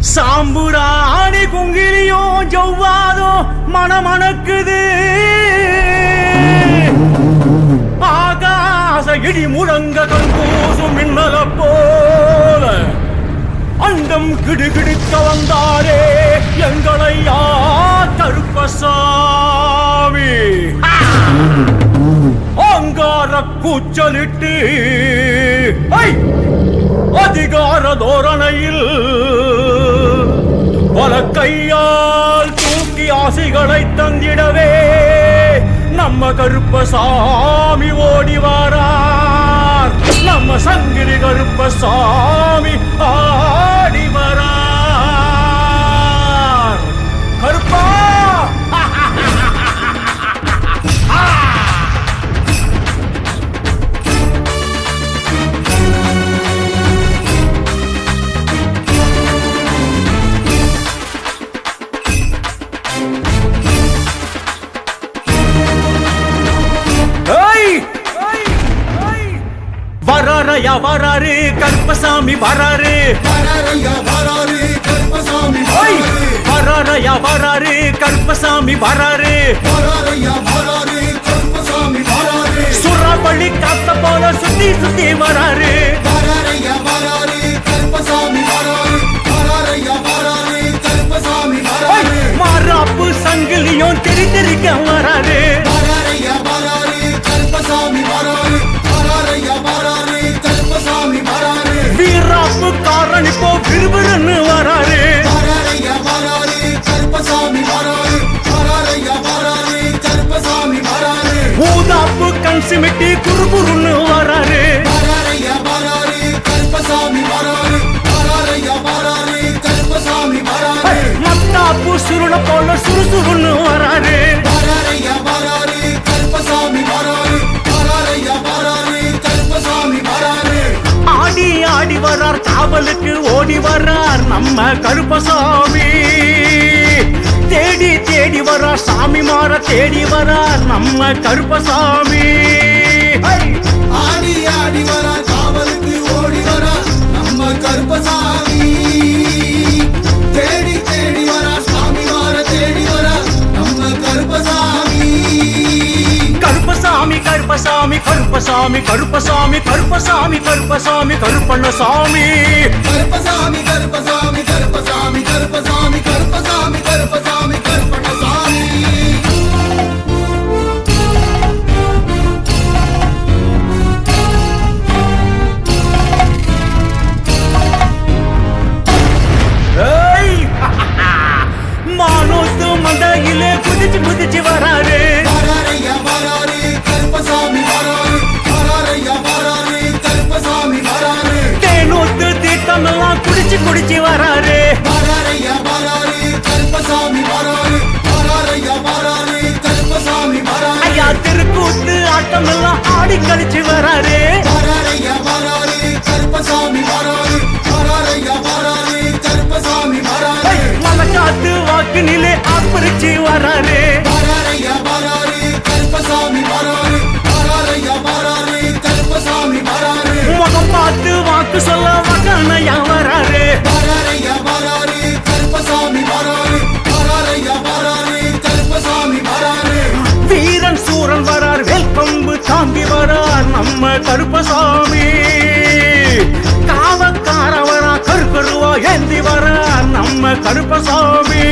சாம்புராணி குங்கிலியும் ஜவ்வாதோ மணமணக்குது ஆகாச இடி முழங்க கண்கூசும் மின்னல போல அண்டம் கிடுகிடுக்க வந்தாரே எங்களையா கருப்பசாமி அங்கார கூச்சலிட்டு அதிகார தோரணையில் பல கையால் தூக்கி ஆசைகளை தந்திடவே நம்ம கருப்பசாமி ஓடி வாரார் நம்ம சங்கிலி கருப்பசாமி ஆடி வரார் கருப்பா வராரையா வராரு கருப்பசாமி வராரு வராரையா வராரு கருப்பசாமி வராரு சுறாவளி காத்த போல சுத்தி சுத்தி வராரு மாறாப்பு சங்கிலியும் தெரி தெரிக்க வராரு வீராப்பு காரணி போ விறுவிறுன்னு வராரு ஊதாப்பு கண் சிமிட்டி குறுகுறுன்னு வராரு மத்தாப்பு சுருள போல சுறுசுறுன்னு வராரு ஆடி ஆடி வரார் காவலுக்கு ஓடி வரார் நம்ம கருப்பசாமி தேடி தேடி வரார் சாமி மாற தேடி வரார் நம்ம கருப்பசாமி ஆடி ஆடி வரார் காவலுக்கு ஓடி வரார் நம்ம கருப்பசாமி தேடி தேடி வரார் சாமி மாற தேடி வரார் நம்ம கருப்பசாமி கருப்பசாமி கருப்பசாமி கருப்பசாமி கருப்பசாமி கருப்பசாமி கருப்பசாமி கருப்பண்ணசாமி கருப்பசாமி கருப்பசாமி கருப்பசாமி கருப்பசாமி கருப்பசாமி கருப்பசாமி கருப்பண்ணசாமி மானோத்து மந்தையிலே குதிச்சு குதிச்சு வராரு தேனூத்து தீர்த்தமெல்லாம் குடிச்சு குடிச்சு வராரு ஐயா திருக்கூத்து ஆட்டம் எல்லாம் ஆடி கழிச்சு வராரு மலக்காத்து வாக்கு நிலை ஆப்பரிச்சு வராரு முகம் பார்த்து வாக்கு சொல்ல வகனையா வராரு வீரன் சூரன் வரார் வெல்கம்பு தாங்கி வரார் நம்ம கருப்பசாமி காவக்கார வரா கருக்கருவா ஏந்தி வரார் நம்ம கருப்பசாமி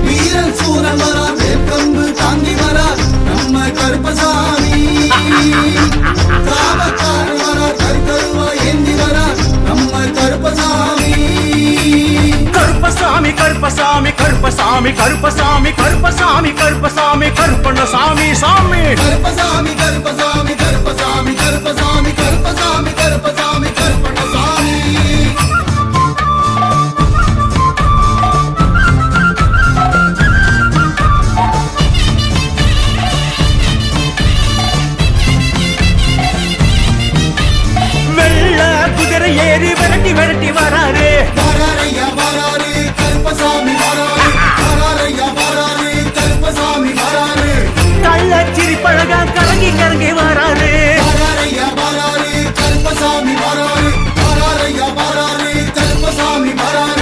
வீரன் சூரன் வரார் வெல்கம்பு தாங்கி வரார் நம்ம கருப்பசாமி காவக்கார வரார் கருக்கருவா ஏந்தி வரார் நம்ம கருப்பசாமி கருப்பசாமி கருப்பசாமி கருப்பசாமி கருப்பசாமி கருப்பசாமி கருப்பசாமி கருப்பண்ணசாமி சாமி கருப்பசாமி கருப்பசாமி கருப்பசாமி கருப்பசாமி கருப்பசாமி கருப்பசாமி கருப்பண்ணசாமி வெள்ள குதிரை ஏறி விரட்டி விரட்டி வராரு கள்ளச்சிரி பழக கரங்கி கரங்கி வராரு கருப்பசாமி வராரு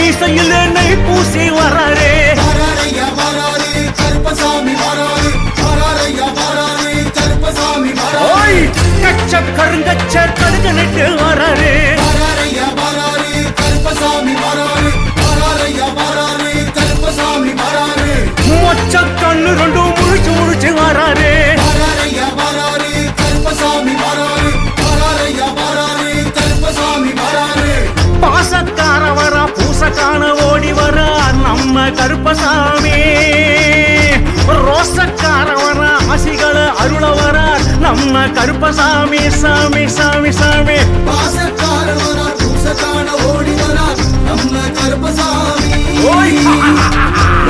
மீசையில் நெய் பூசி வராரே வராரையா வராரு கருப்பசாமி வராரு வராரையா வராரு கருப்பசாமி வராரு ஓய் கச்ச கருங்கச்ச கடுகு நட்டு வராரே வராரையா வராரு கருப்பசாமி வராரு வராரையா வராரு கருப்பசாமி வராரு மொச்ச கண்ணு ரெண்டும் முழிச்சு முழிச்சு வராரே வராரையா வராரு கருப்பசாமி வராரு வராரையா வராரு கருப்பசாமி வராரு பாசக்கார வரா பூசக்கான ஓடி வரா நம்ம கருப்பசாமி ரோசக்கார வரா ஆசிகளை அருள வரா நம்ம கருப்பசாமி சாமி சாமி சாமி பாசக்கார வரா பூசக்கான ஓடி வரா நம்ம கருப்பசாமி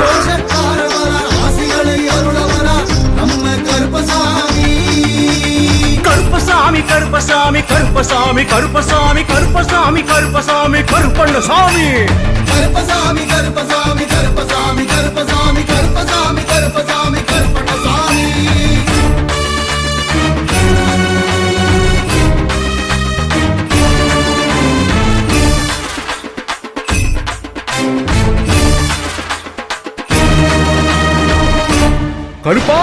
ரோஷக்கார வரா ஆசிகளை அருள வரா நம்ம கருப்பசாமி கருப்பசாமி கருப்பசாமி கருப்பசாமி கருப்பசாமி கருப்பசாமி கருப்பசாமி கருப்பண்ணசாமி கருப்பசாமி கருப்பசாமி கருப்பசாமி கருப்பசாமி கருப்பசாமி கருப்பசாமி கருப்பண்ணசாமி கருப்பா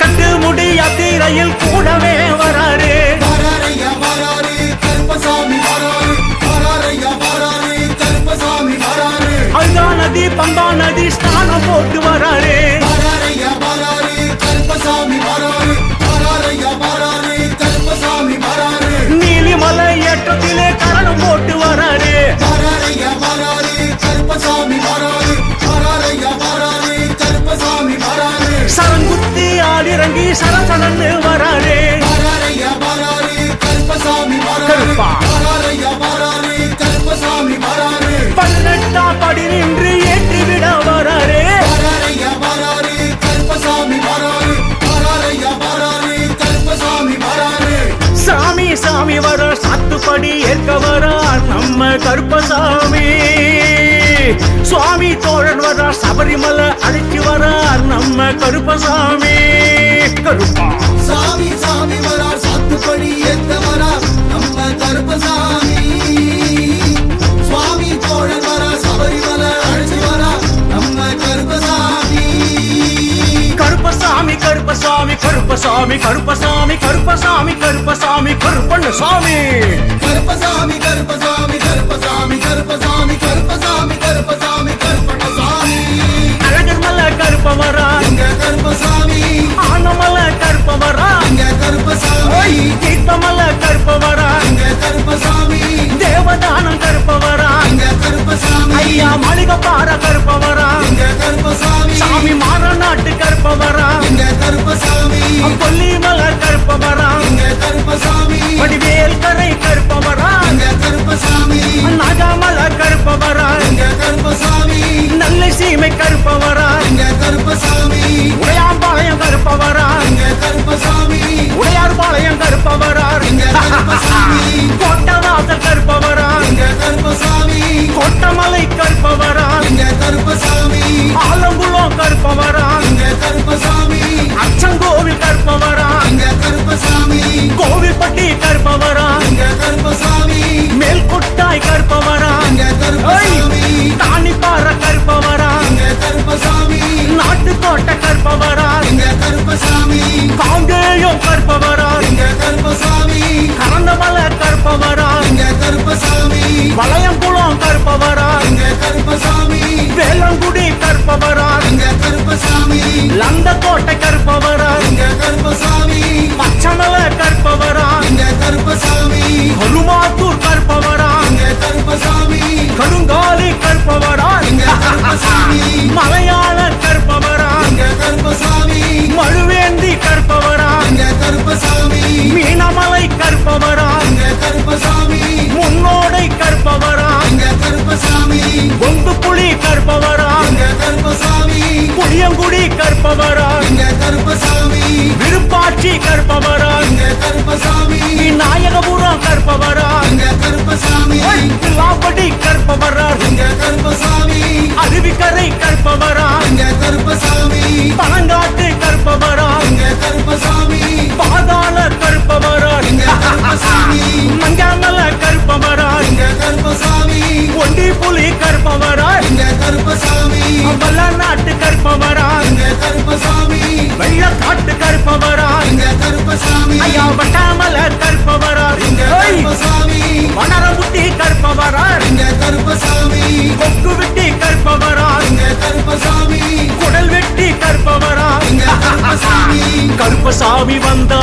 கட்டு முடி யாத்திரையில் கூடவே வராரு வராரையா வராரு கருப்பசாமி வராரு வராரையா வராரு கருப்பசாமி வராரு அல்கா நதி பம்பா நதி ஸ்நானம் போட்டு வராரு வராரையா வராரு கருப்பசாமி வராரு வராரையா வராரு கருப்பசாமி வராரு நீலிமலை ஏற்றத்திலே கரணம் போட்டு வராரு வராரையா வராரு கருப்பசாமி வராரு வராரையா வராரு கருப்பசாமி வராரு சரங்குத்தி ஆடிறங்கி சரசரன்னு வராரு வராரையா வராரு கருப்பசாமி வராரு கருப்பா. வராரையா வராரு கருப்பசாமி வராரு 18ஆம் படி நின்று ஏற்றி விட வராரு வராரையா வராரு கருப்பசாமி வராரு வராரையா வராரு கருப்பசாமி வராரு சாமி சாமி வர சாத்துப்படி ஏற்க வரா நம்ம கருப்பசாமி சுவாமி தோழன் வர சபரிமலை அழைச்சி வரா நம்ம கருப்பசாமி கருப்பா சாமி சாமி வரா சாத்துப்படி ஏத்த வரா நம்ம கருப்பசாமி சுவாமி தோழன் வரா சபரிமலை அழைச்சி வரா நம்ம கருப்பசாமி கருப்பசாமி கருப்பசாமி கருப்பசாமி கருப்பசாமி கருப்பசாமி கருப்பசாமி கருப்பண்ணசாமி கருப்பசாமி கருப்பசாமி கருப்பசாமி கருப்பசாமி கருப்பசாமி கருப்பசாமி கருப்பண்ணசாமி அழகர் மலை கருப்பவரா எங்க கருப்பசாமி ஆனமலை கருப்பவரா எங்க கருப்பசாமி தீர்த்தமலை கருப்பவரா எங்க கருப்பசாமி தேவதானம் கருப்பவரா எங்க கருப்பசாமி ஐயா மாளிகப்பாற கருப்பவரா எங்க கருப்பசாமி சாமி மாறநாட்டு கருப்பவரா எங்க கருப்பசாமி கொல்லிமலை கருப்பவரா எங்க கருப்பசாமி வடிவேல் கரை கருப்பவரா எங்க கருப்பசாமி நாகாமலை கருப்பவரா எங்க கருப்பசாமி நல்ல சீமை கருப்பவரா எங்க கருப்பசாமி உடையாம்பாளையம் கருப்பவரா எங்க கருப்பசாமி உடையார்பாளையம் கருப்பவரா எங்க கருப்பசாமி கோட்டவாசல் கருப்பவரா எங்க கருப்பசாமி கோட்டமலை கருப்பவரா எங்க கருப்பசாமி ஆலங்குளம் கருப்பவரா எங்க கருப்பசாமி அச்சங்கோவில் கருப்பவரா எங்க கருப்பசாமி கோவில்பட்டி கருப்பவரா எங்க கருப்பசாமி மேல்கொட்டாய் கருப்பவரா எங்க கருப்பசாமி தானிப்பாற கருப்பவரா எங்க கருப்பசாமி நாட்டுக்கோட்டை கருப்பவரா எங்க கருப்பசாமி காங்கேயம் கருப்பவரா எங்க கருப்பசாமி கரந்தமலை கருப்பவரா எங்க கருப்பசாமி வளையங்குளம் கருப்பவரா எங்க கருப்பசாமி வேளங்குடி கருப்பவரா எங்க கருப்பசாமி லந்தக்கோட்டை கருப்பவரா எங்க கருப்பசாமி பச்சமலை கருப்பவரா எங்க கருப்பசாமி கருமாத்தூர் கருப்பவரா எங்க கருப்பசாமி கருங்காலி கருப்பவரா எங்க கருப்பசாமி மலையாள கருப்பவரா எங்க கருப்பசாமி மழுவேந்தி கருப்பவரா எங்க கருப்பசாமி மீனமலை கருப்பவரா எங்க கருப்பசாமி முன்னோடை கருப்பவரா எங்க கருப்பசாமி பொங்கு புலி கருப்பவரா எங்க கருப்பசாமி புளியங்குடி கருப்பவரா எங்க கருப்பசாமி விருப்பாட்சி கருப்பவரா எங்க கருப்பசாமி கருப்பசாமி வல்ல நாட்டு கற்பவரா எங்க கருப்பசாமி வெள்ள காட்டு கற்பவரா எங்க கருப்பசாமி ஐயா வட்டாமல கற்பவரா எங்க கருப்பசாமி வனரமுட்டி கற்பவரா எங்க கருப்பசாமி கொக்கு வெட்டி கற்பவரா எங்க கருப்பசாமி குடல் வெட்டி கற்பவரா எங்க கருப்பசாமி கருப்பசாமி வந்தா